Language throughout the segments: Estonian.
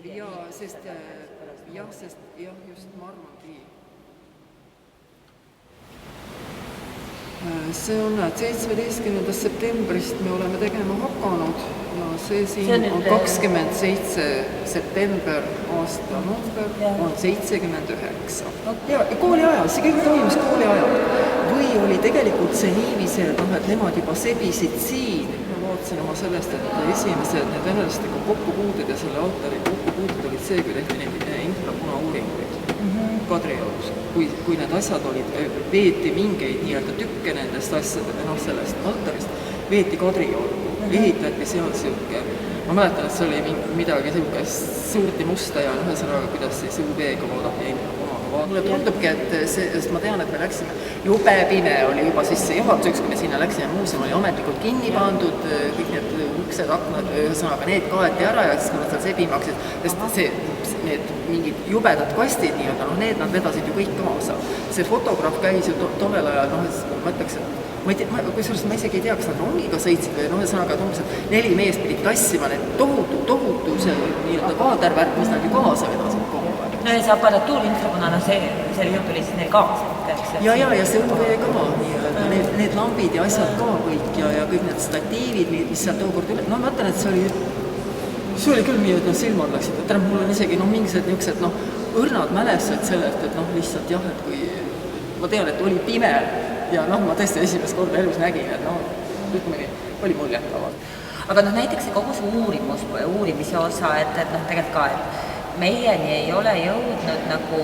Jaa, sest just ma arvangi. See on, et 17. septembrist me oleme tegema hakanud ja see siin on 27. september, aastanumber on 79. Ja kooli ajal, see kõik toimus kooli ajal. Või oli tegelikult see niiviisi, et nemad juba sebisid siin. Ma vaatasin oma sellest, et esimesed need venelastega kokkupuuded ja selle altari kokkupuuded olid see, kui tehti neid infrapuna-uuringuid Kadriorus. Kui need asjad olid, veeti mingeid nii-öelda tükke nendest asjadele, sellest altarist, veeti Kadriorgu, ehitati seal siuke, ma mäletan, et see oli midagi suurti musta ja ühesõnaga, kuidas siis UV-ga vaadati infrapunaga. Mulle tundubki, et sest ma tean, et me läksime, jube pime oli juba sisse juhatuseks, kui me sinna läksime, muuseum oli ametlikult kinni pandud, kõik need uksed, aknad, ühesõnaga, need kaeti ära ja siis kui nad seal sebima hakkasid, sest need mingid jubedad kastid nii-öelda, need nad vedasid ju kõik kaasa. See fotograaf käis ju tollel ajal, ma ütleks, et kusjuures ma isegi ei tea, kas nad rongiga sõitsid või ühesõnaga, et umbes 4 meest pidid tassima need tohutu see nii-öelda kaadervärk, mis nad ju kaasa vedasid kogu aeg. No ja see aparatuur infrapunana, see jutt oli siis neil kaasa. Ja see UV ka, need lambid ja asjad ka kõik ja kõik need statiivid, mis seal tookord üle, ma mõtlen, et see oli küll nii, et silmad läksid, et mul on isegi mingised niisugused õrnad mälestused sellest, et lihtsalt jah, et kui ma tean, et oli pime ja ma tõesti esimest korda elus nägin, et ütleme nii, oli muljetavalt. Aga näiteks see kogu see uurimise osa, et tegelikult ka, et meieni ei ole jõudnud nagu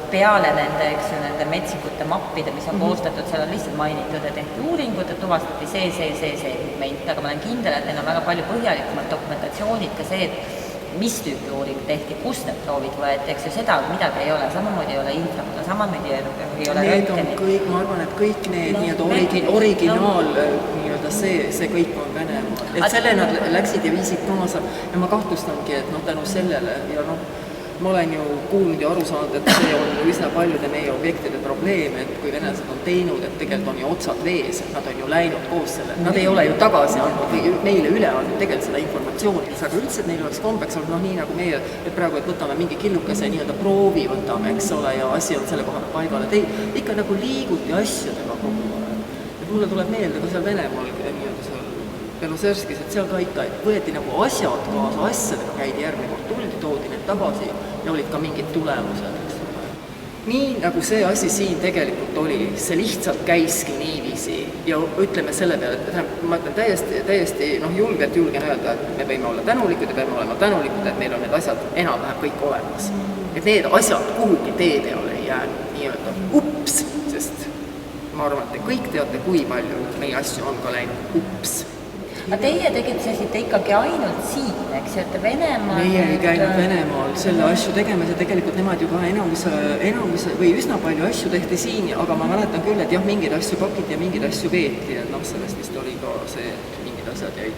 peale nende metsikute mappide, mis on koostatud, seal on lihtsalt mainitud, et tehti uuringud, et tuvastati see pigment, aga ma olen kindel, et neil on väga palju põhjalikumad dokumentatsioonid ka see, et mis tüüpi uuring tehti, kust need proovid võeti, eks ju seda midagi ei ole, samamoodi ei ole infrapuna, samamoodi ei ole röntgenit. Ma arvan, et kõik need nii-öelda originaal, nii-öelda see kõik on Venemaal. Et selle nad läksid ja viisid kaasa ja ma kahtlustangi, et tänu sellele ja ma olen ju kuulnud ja aru saanud, et see on üsna paljude meie objektide probleem, et kui venelased on teinud, et tegelikult on ju otsad vees, et nad on ju läinud koos selle, nad ei ole ju tagasi andnud või meile üle andnud tegelikult seda informatsiooni, aga üldse, et neil oleks kombeks olnud nii nagu meie, et praegu, et võtame mingi killukese nii-öelda proovi võtame, eks ole, ja asi on selle koha paigale, et ikka nagu liiguti asjadega kogu aeg. Et mulle tuleb meelde ka seal Venemaal nii-öelda seal Belozerskis, et seal ka ikka võeti nagu asjad kaasa, asjadega käidi järgmine kord, toodi need tagasi ja olid ka mingid tulemused. Nii nagu see asi siin tegelikult oli, see lihtsalt käiski niiviisi ja ütleme selle peale, et ma ütlen täiesti julgelt julgen öelda, et me võime olla tänulikud ja peame olema tänulikud, et meil on need asjad enam-vähem kõik olemas. Et need asjad kuhugi tee peale ei jäänud nii-öelda ups, sest ma arvan, et te kõik teate, kui palju meie asju on ka läinud ups. Aga teie tegutsesite ikkagi ainult siin, eks ju, et Venemaal... Meie ei käinud Venemaal selle asju tegemas ja tegelikult nemad ju ka enamus või üsna palju asju tehti siin, aga ma mäletan küll, et jah, mingeid asju pakiti ja mingeid asju veeti, et sellest vist oli ka see, et mingid asjad jäid.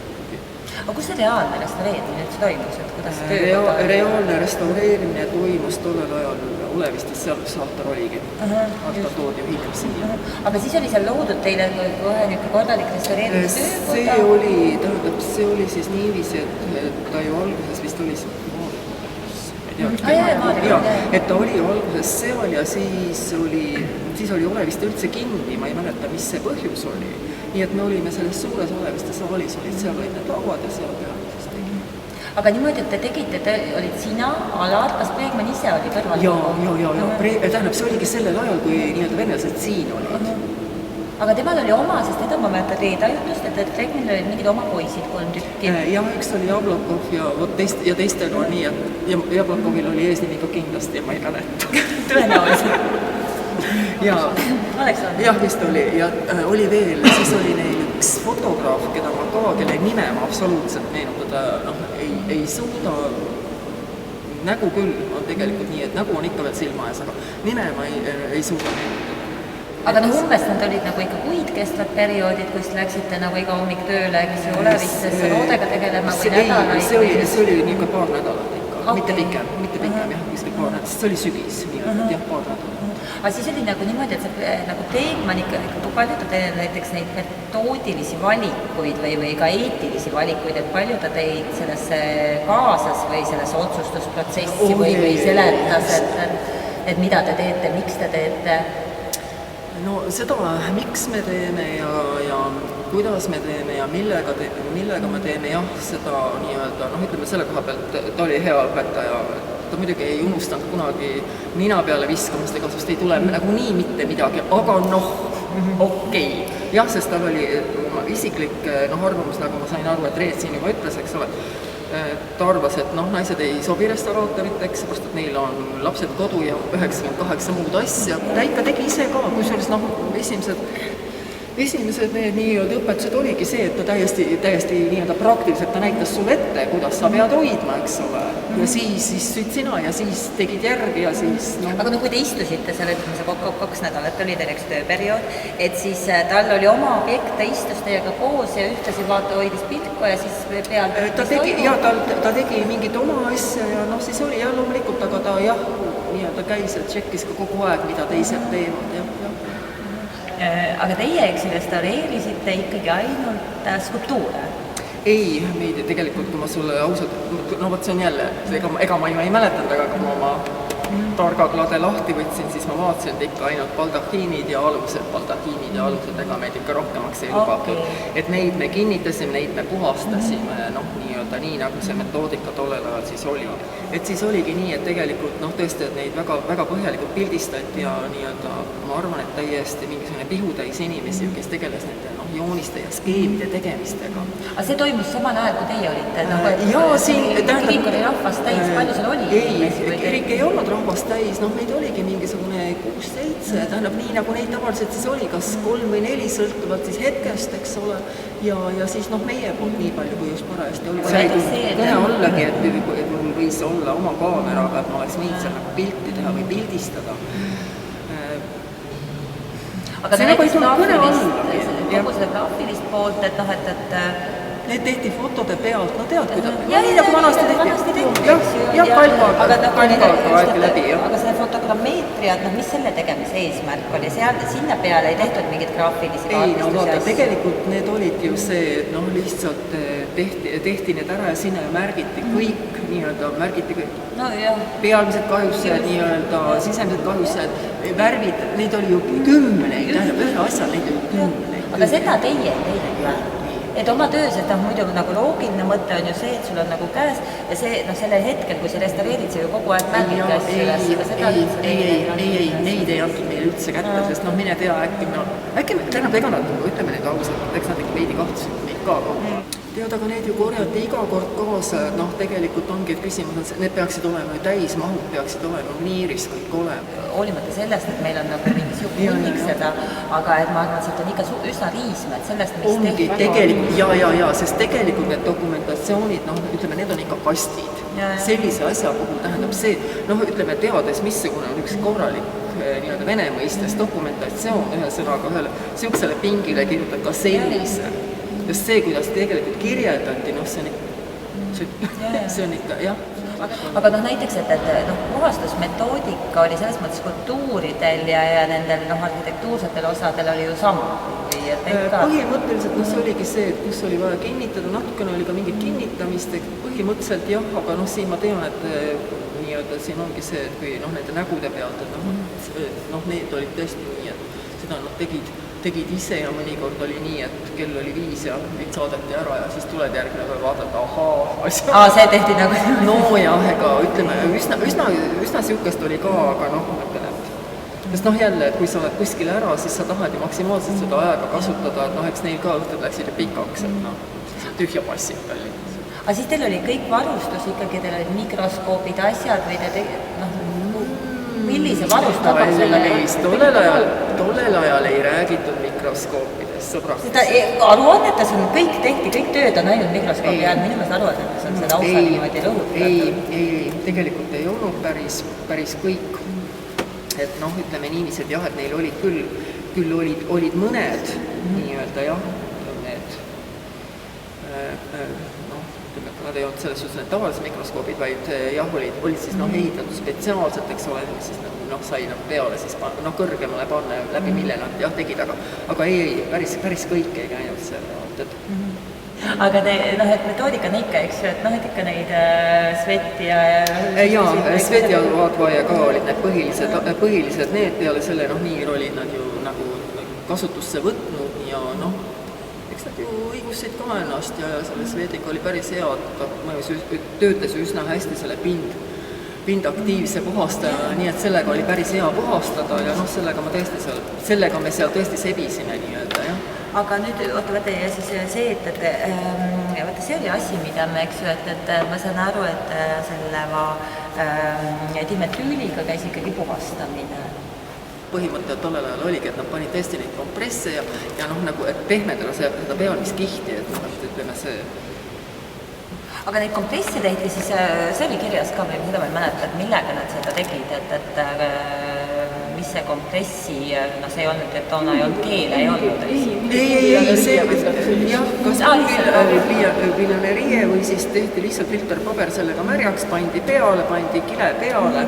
Aga kus see reaalne restaureerimine üldse toimus, et kuidas see tööd? Reaalne restaureerimine toimus tollel ajal Olevistest seal, kus altar oligi. Altar toodi ühitab siia. Aga siis oli seal loodud teile kohe niisugune korralik restaureerimistöökoda? See oli siis niiviisi, et ta ju alguses vist oli et ta oli alguses seal ja siis oli Oleviste üldse kinni, ma ei mäleta, mis see põhjus oli. Nii et me olime selles suures Oleviste saalis, seal olid need lauad ja seal peal siis tegime. Aga niimoodi, et te tegite, olid sina, Alar, kas Bregman ise oli kõrval? Tähendab, see oligi sellel ajal, kui nii-öelda venelased siin olid. Aga temal oli oma, sest teda ma mäletan reedajutust, et Bregmanil olid mingid oma poisid 3 tükki. Jah, üks oli Jablokov ja teistega on nii, et Jablokovil oli eesnimi ka kindlasti ja ma ei mäleta. Tõenäoliselt. Jah, vist oli. Ja oli veel, siis oli neil üks fotograaf, keda ma ka, kelle nime ma absoluutselt meenutada ei suuda. Nägu küll on tegelikult nii, et nägu on ikka veel silma ees, aga nime ma ei suuda meenutada. Aga umbes nad olid nagu ikka kuid kestvad perioodid, kus läksite nagu iga hommik tööle, eks ju, Olevistesse loodega tegelema või nädalaid? See oli niisugune paar nädalat ikka. mitte pikem, jah, kuskil paar nädalat, sest see oli sügis, nii-öelda, jah, paar nädalat. Aga siis oli nagu niimoodi, et sa nagu Teekmann ikka palju ta teeb näiteks neid metoodilisi valikuid või ka eetilisi valikuid, et palju ta teid sellesse kaasas või sellesse otsustusprotsessi või seletas, et mida te teete, miks te teete? No seda, miks me teeme ja kuidas me teeme ja millega me teeme, jah, seda nii-öelda, noh, ütleme selle koha pealt, ta oli hea õpetaja, ta muidugi ei unustanud kunagi nina peale viskamast, ega sest ei tule nagu nii mitte midagi, aga noh, okei. Jah, sest tal oli isiklik arvamus, nagu ma sain aru, et Reet siin juba ütles, eks ole, ta arvas, et noh, naised ei sobi restauraatoriteks, sest et neil on lapsed kodu ja 98 muud asja. Ta ikka tegi ise ka, kusjuures noh, esimesed need nii-öelda õpetused oligi see, et ta täiesti nii-öelda praktiliselt ta näitas sulle ette, kuidas sa pead hoidma, eks ole. Ja siis sõid sina ja siis tegid järgi ja siis noh. Aga no kui te istusite seal, ütleme see 2 nädalat oli teil üks tööperiood, et siis tal oli oma objekt, ta istus teiega koos ja ühtlasi hoidis pilku ja siis peal... Ta tegi mingit oma asja ja noh, siis oli jah loomulikult, aga ta jah, nii-öelda käis ja tšekkis ka kogu aeg, mida teised teevad, jah. Aga teie, eks restaureerisite ikkagi ainult skulptuure? Ei, meid tegelikult, kui ma sulle ausalt, no vot see on jälle, ega ma ei mäletanud, aga kui ma oma targaklade lahti võtsin, siis ma vaatasin, et ikka ainult baldahiinid ja alused, ega meid ikka rohkemaks ei lubatud. Et neid me kinnitasime, neid me puhastasime, noh, nii-öelda nii, nagu see metoodika tollel ajal siis oli. Et siis oligi nii, et tegelikult, noh, tõesti, et neid väga põhjalikult pildistati ja nii-öelda, ma arvan, et täiesti mingisugune pihutäis inimesi, kes tegeles nende jooniste ja skeemide tegemistega. Aga see toimus samal ajal, kui teie olite? Jaa, siin... Kirik oli rahvast täis, palju seal oli? Ei, kirik ei olnud rahvast täis, noh, meid oligi mingisugune 6-7, tähendab nii, nagu neid tavaliselt siis oli, kas 3 või 4 sõltuvalt siis hetkest, eks ole, ja siis noh, meie poolt nii palju, kui just parajasti oli. Kõne ollagi, et mul võis olla oma kaameraga, et ma oleks võinud seal nagu pilti teha või pildistada. Aga see näiteks kogu seda graafilist poolt, et noh, et need tehti fotode pealt, no tead, kuidas nii nagu vanasti tehti. Jah, kalvaga aegi läbi. Aga see fotogrammeetria, noh, mis selle tegemise eesmärk oli? Sinna peale ei tehtud mingit graafilisi kaardistusi? Ei, no vaata, tegelikult need olid ju see, et noh, lihtsalt tehti need ära ja sinna märgiti kõik, nii-öelda märgiti kõik. No jah. Pealmised kahjustajad, nii-öelda sisemised kahjustajad, värvid, neid oli ju kümneid, tähendab ühe asja, neid oli kümneid. Aga seda teie ei teinud? Et oma töös, et muidu nagu loogiline mõte on ju see, et sul on nagu käes ja see, noh, sellel hetkel, kui sa restaureerid, sa ju kogu aeg märgid asju üles, aga seda ei, neid ei antud meile üldse kätte, sest noh, mine tea, äkki tähendab, ega nad, ütleme nüüd ausalt, eks nad ikka veidi kahtlusid meid ka kogu. Tead, aga need ju korjati iga kord kaasa, et noh, tegelikult ongi, et küsimus on, need peaksid olema ju täismahud, peaksid olema niiris kõik olema. Hoolimata sellest, et meil on nagu mingi siuke hunnik seda, aga et ma arvan, et sealt on ikka üsna riismed sellest, mis ongi tegelikult, ja, sest tegelikult need dokumentatsioonid, noh, ütleme, need on ikka kastid. Sellise asja puhul tähendab see, noh, ütleme, teades, missugune on üks korralik nii-öelda vene mõistes dokumentatsioon, ühe sõnaga ühele siuksele pingile kirjutad ka sellise. Just see, kuidas tegelikult kirjeldati, noh, see on ikka, jah. Aga noh, näiteks, et noh, puhastusmetoodika oli selles mõttes kultuuridel ja nendel noh, arhitektuursetel osadel oli ju sama. Põhimõtteliselt, noh, see oligi see, et kus oli vaja kinnitada, natukene oli ka mingit kinnitamist, põhimõtteliselt jah, aga noh, siin ma tean, et nii-öelda siin ongi see, et kui noh, nende nägude pealt, et noh, need olid tõesti nii, et seda nad tegid ise ja mõnikord oli nii, et kell oli 5 ja neid saadeti ära ja siis tuled järgmine päev vaadata, ahaa. See tehti nagu... No jah, ega ütleme, üsna siukest oli ka, aga noh, mõtlen, et sest noh jälle, et kui sa oled kuskil ära, siis sa tahad ju maksimaalselt seda aega kasutada, et noh, eks neil ka õhtud läksid ju pikaks, et noh, tühja passid palju. Aga siis teil oli kõik varustus ikkagi, teil olid mikroskoobid, asjad või te millise varustaga tollel ajal ei räägitud mikroskoopidest, sõbrad. Aruannetes on kõik tehti, kõik tööd on ainult mikroskoobi ajal, minu meelest aruannetes on seda ausa niimoodi rõhutatud. Ei, tegelikult ei olnud päris kõik. Et noh, ütleme niiviisi, et jah, et neil olid küll olid mõned nii-öelda jah, need nad ei olnud selles suhtes need tavalised mikroskoobid, vaid jah, olid siis ehitatud spetsiaalselt, eks ole, siis sai peale siis kõrgemale panna, läbi mille nad jah tegid, aga ei, päris kõik ei käinud seal vaatad. Aga et metoodika on ikka, eks ju, et ikka neid Sveti ja... Jaa, Sveti ja Vaadvaja ka olid need põhilised need, peale selle Niir olid nad ju nagu kasutusse võtnud ja eks nad ju õigusid ka ennast ja selle Svetiga oli päris hea, ta töötas üsna hästi selle pindaktiivse puhastaja, nii et sellega oli päris hea puhastada ja sellega me seal tõesti sebisime nii-öelda, jah. Aga nüüd, vaata, ja siis see, et see oli asi, mida me, eks ju, et ma saan aru, et selle dimetüüliga käis ikkagi puhastamine. Põhimõte tollel ajal oligi, et nad panid tõesti neid kompresse ja nagu, et pehmendada seda pealmiskihti, et ütleme see... Aga neid kompresse tehti, siis see oli kirjas ka, või seda ma ei mäleta, et millega nad seda tegid, et mis see kompressi, see ei olnud, et toona ei olnud keele, ei olnud. Ei, see, jah, kas viljanerie või siis tehti lihtsalt filterpaber sellega märjaks, pandi peale, pandi kile peale,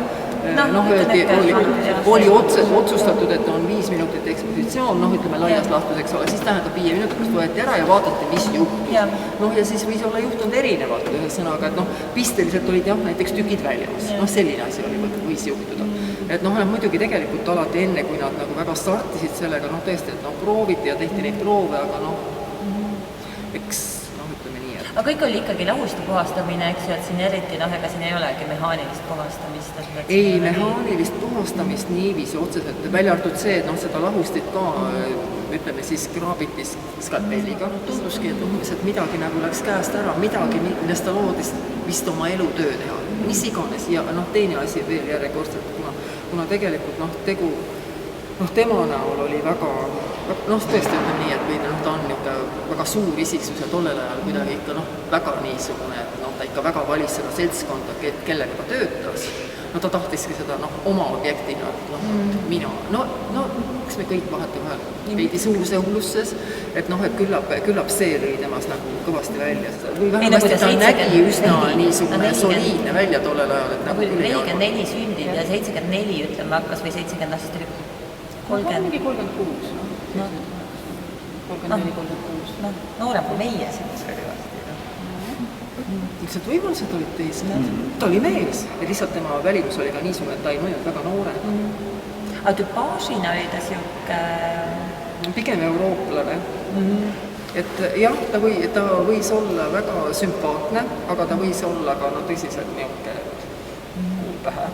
oli otsustatud, et on 5 minutit ekspositsioon, ütleme laias laastus, eks ole, siis tähendab 5 minutit, kus võeti ära ja vaadati, mis juhtus. Ja siis võis olla juhtunud erinevalt ühesõnaga, et pisteliselt olid jah, näiteks tükid väljas, selline asi võis juhtuda. Et muidugi tegelikult alati enne, kui nad nagu väga startisid sellega, tõesti, et prooviti ja tehti neid proove, aga eks ütleme nii, et... Aga kõik oli ikkagi lahuste puhastamine, eks ju, et siin eriti, ega siin ei olegi mehaanilist puhastamist? Ei, mehaanilist puhastamist niiviisi otseselt, välja arvatud see, et seda lahustit ka, ütleme siis kraabiti skalpelliga, tunduski, et midagi nagu läks käest ära, midagi, millest ta loodis vist oma elutöö teha, mis iganes ja teine asi veel järjekordselt, kuna tegelikult tegu tema näol oli väga, tõesti ütleme nii, et ta on väga suur isiksus ja tollel ajal kuidagi ikka väga niisugune, et ta ikka väga valis seda seltskonda, kellega ta töötas. Ta tahtiski seda oma objektina, mina, eks me kõik vahetevahel veidi suuse hullusses, et küllap see lõi temas nagu kõvasti välja. Või vähemasti ta nägi üsna niisugune soliidne välja tollel ajal, et nagu 44 sündid ja 74 ütleme hakkas või 70 aastast oli 30. Mingi 36, 34-36. Noorem kui meie selles oli vasti. Lihtsalt võimalused olid teised. Ta oli mees ja lihtsalt tema välimus oli ka niisugune, et ta ei mõjunud väga noore. Aga tüpaažina oli ta siuke... Pigem eurooplane. Et jah, ta võis olla väga sümpaatne, aga ta võis olla ka tõsiselt niuke kuulpähe.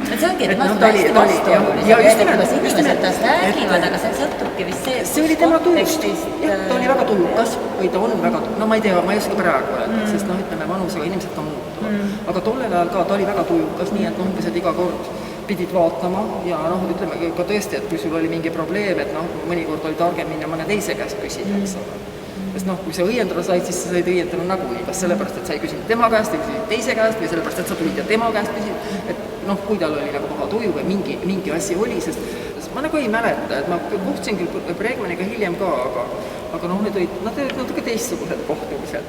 See ongi, et temast on hästi vastuolulised, kuidas inimesed tast räägivad, aga see sõltubki vist see oli tema tujust. Ta oli väga tujukas või ta on väga, ma ei tea, ma ei oska praegu öelda, sest ütleme vanusega inimesed ka muutuvad. Aga tollel ajal ka ta oli väga tujukas, nii et umbes, et iga kord pidid vaatama ja ütleme ka tõesti, et kui sul oli mingi probleem, et mõnikord oli targem minna mõne teise käest küsida, eks ole. Sest kui sa õiendada said, siis sa said õiendada nagunii, kas sellepärast, et sa ei küsinud tema käest, ei küsinud teise käest või sellepärast, et sa tulid ja tema käest küsid, et kui tal oli nagu paha tuju või mingi asi oli, sest ma nagu ei mäleta, et ma kohtusin küll Bregmaniga hiljem ka, aga need olid natuke teistsugused kohtumised.